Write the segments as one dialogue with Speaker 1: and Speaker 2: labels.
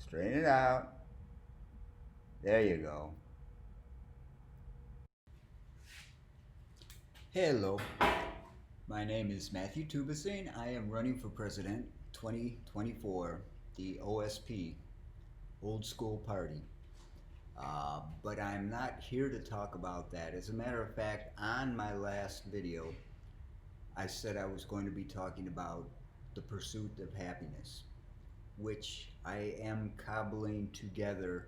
Speaker 1: Straighten it out. There you go. Hello, my name is Matthew Tubasine. I am running for president 2024, the OSP, Old School Party. But I'm not here to talk about that. As a matter of fact, on my last video, I said I was going to be talking about the pursuit of happiness, which I am cobbling together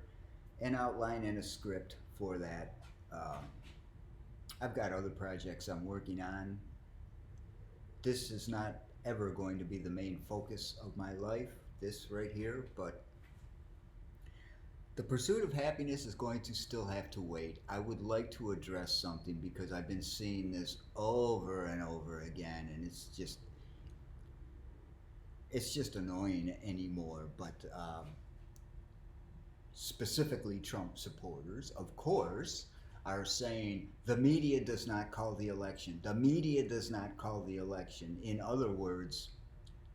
Speaker 1: an outline and a script for that. Um, I've got other projects I'm working on. This is not ever going to be the main focus of my life, this right here, but the pursuit of happiness is going to still have to wait. I would like to address something because I've been seeing this over and over again, and it's just annoying anymore. But specifically Trump supporters, of course, are saying the media does not call the election. The media does not call the election. In other words,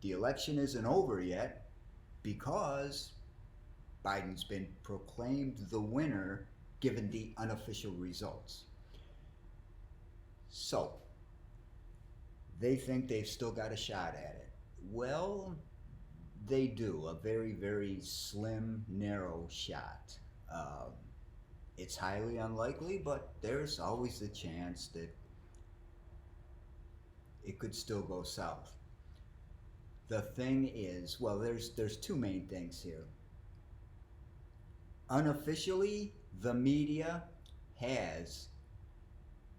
Speaker 1: the election isn't over yet because Biden's been proclaimed the winner given the unofficial results. So, they think they've still got a shot at it. Well, they do, a very, very slim, narrow shot. Um, it's highly unlikely, but there's always the chance that it could still go south. The thing is, well, there's two main things here. Unofficially, the media has,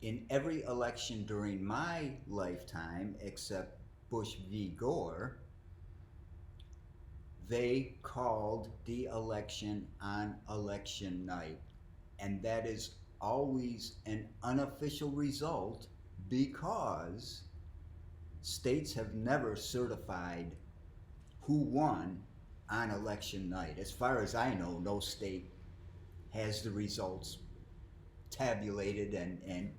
Speaker 1: in every election during my lifetime, except Bush v. Gore, they called the election on election night. And that is always an unofficial result because states have never certified who won on election night. As far as I know, no state has the results tabulated and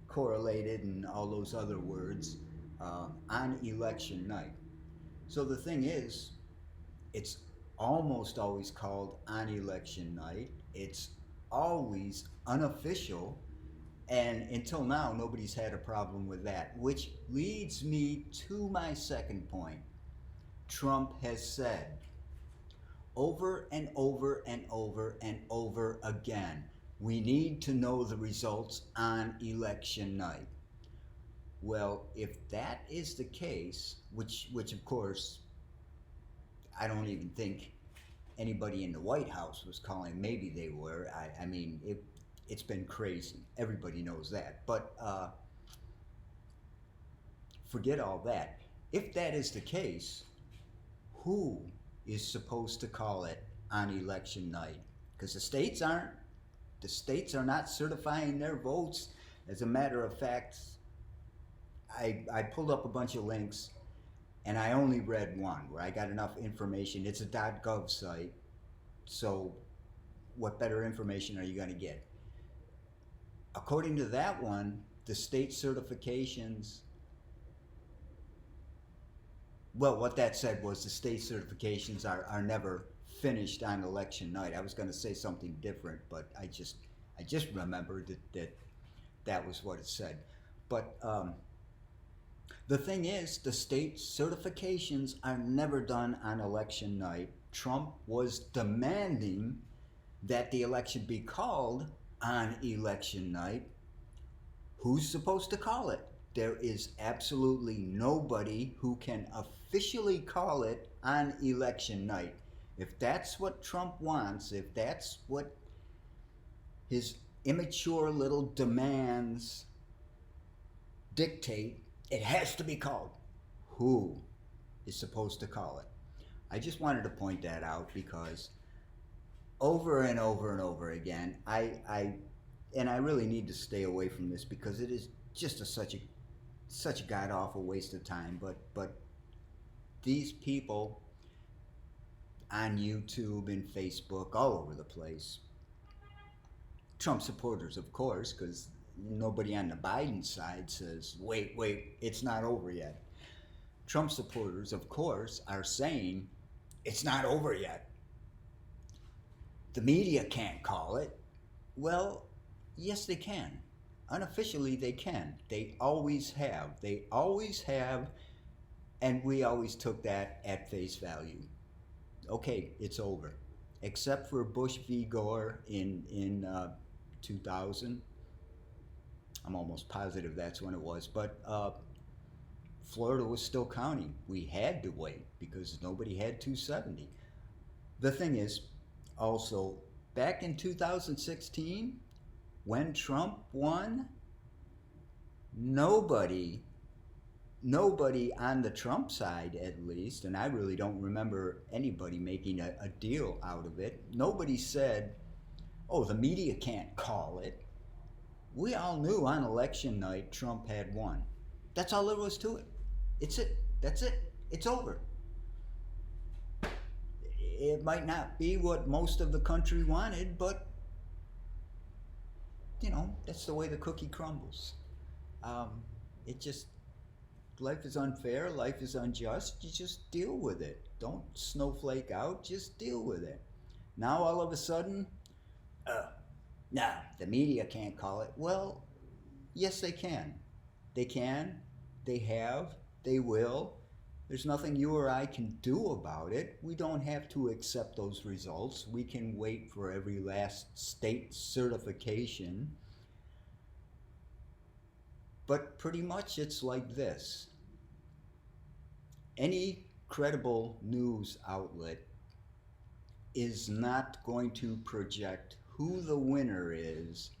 Speaker 1: correlated and all those other words on election night. So the thing is, it's almost always called on election night. It's always unofficial, and until now, nobody's had a problem with that, which leads me to my second point. Trump has said over and over and over and over again, we need to know the results on election night. Well, if that is the case, which of course I don't even think anybody in the White House was calling. Maybe they were. I mean, it's been crazy. Everybody knows that. But forget all that. If that is the case, who is supposed to call it on election night? Because the states aren't. The states are not certifying their votes. As a matter of fact, I pulled up a bunch of links and I only read one where I got enough information. It's a .gov site, so what better information are you going to get? According to that one, the state certifications, well, what that said was the state certifications are never finished on election night. I was going to say something different, but I just remembered that was what it said. But the thing is, the state certifications are never done on election night. Trump was demanding that the election be called on election night. Who's supposed to call it? There is absolutely nobody who can officially call it on election night. If that's what Trump wants, if that's what his immature little demands dictate, it has to be called. Who is supposed to call it? I just wanted to point that out because over and over and over again, I really need to stay away from this because it is just such a god awful waste of time. But these people on YouTube and Facebook, all over the place, Trump supporters, of course, because nobody on the Biden side says, wait, it's not over yet. Trump supporters, of course, are saying it's not over yet. The media can't call it. Well, yes, they can. Unofficially, they can. They always have. They always have, and we always took that at face value. Okay, it's over. Except for Bush v. Gore in 2000. I'm almost positive that's when it was. But Florida was still counting. We had to wait because nobody had 270. The thing is, also, back in 2016, when Trump won, nobody on the Trump side, at least, and I really don't remember anybody making a deal out of it, nobody said, oh, the media can't call it. We all knew on election night Trump had won. That's all there was to it. It's it. That's it. It's over. It might not be what most of the country wanted, but that's the way the cookie crumbles. It just, life is unfair, life is unjust. You just deal with it. Don't snowflake out, just deal with it. Now all of a sudden, nah, the media can't call it. Well, yes, they can. They can, they have, they will. There's nothing you or I can do about it. We don't have to accept those results. We can wait for every last state certification. But pretty much it's like this. Any credible news outlet is not going to project who the winner is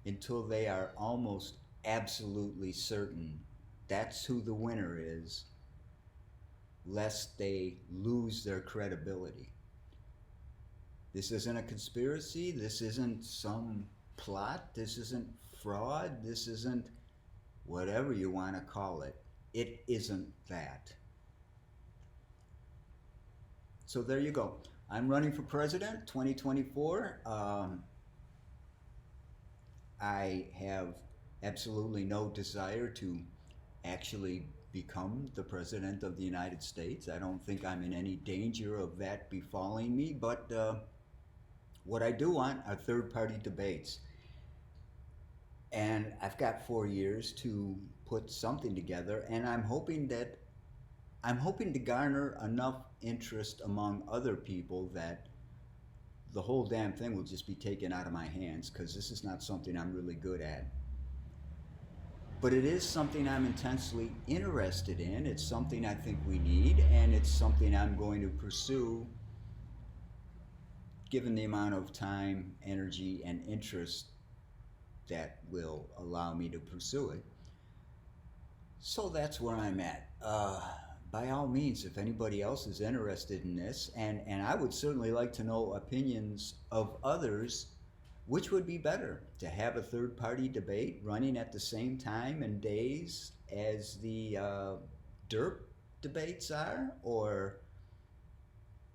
Speaker 1: until they are almost absolutely certain that's who the winner is, lest they lose their credibility. This isn't a conspiracy. This isn't some plot. This isn't fraud. This isn't whatever you want to call it. It isn't that. So there you go. I'm running for president 2024. I have absolutely no desire to actually become the president of the United States. I don't think I'm in any danger of that befalling me, but what I do want are third-party debates. And I've got 4 years to put something together, and I'm hoping to garner enough interest among other people that the whole damn thing will just be taken out of my hands, because this is not something I'm really good at. But it is something I'm intensely interested in. It's something I think we need, and it's something I'm going to pursue given the amount of time, energy, and interest that will allow me to pursue it. So that's where I'm at. By all means, if anybody else is interested in this, and I would certainly like to know opinions of others, which would be better, to have a third-party debate running at the same time and days as the DERP debates are, or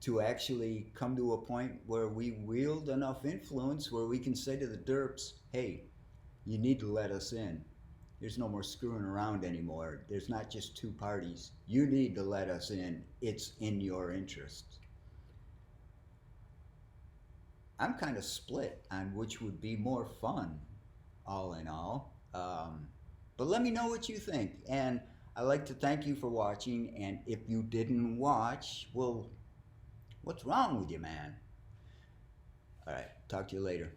Speaker 1: to actually come to a point where we wield enough influence where we can say to the DERPs, hey, you need to let us in. There's no more screwing around anymore. There's not just two parties. You need to let us in. It's in your interest. I'm kind of split on which would be more fun, all in all. But let me know what you think. And I'd like to thank you for watching. And if you didn't watch, well, what's wrong with you, man? All right, talk to you later.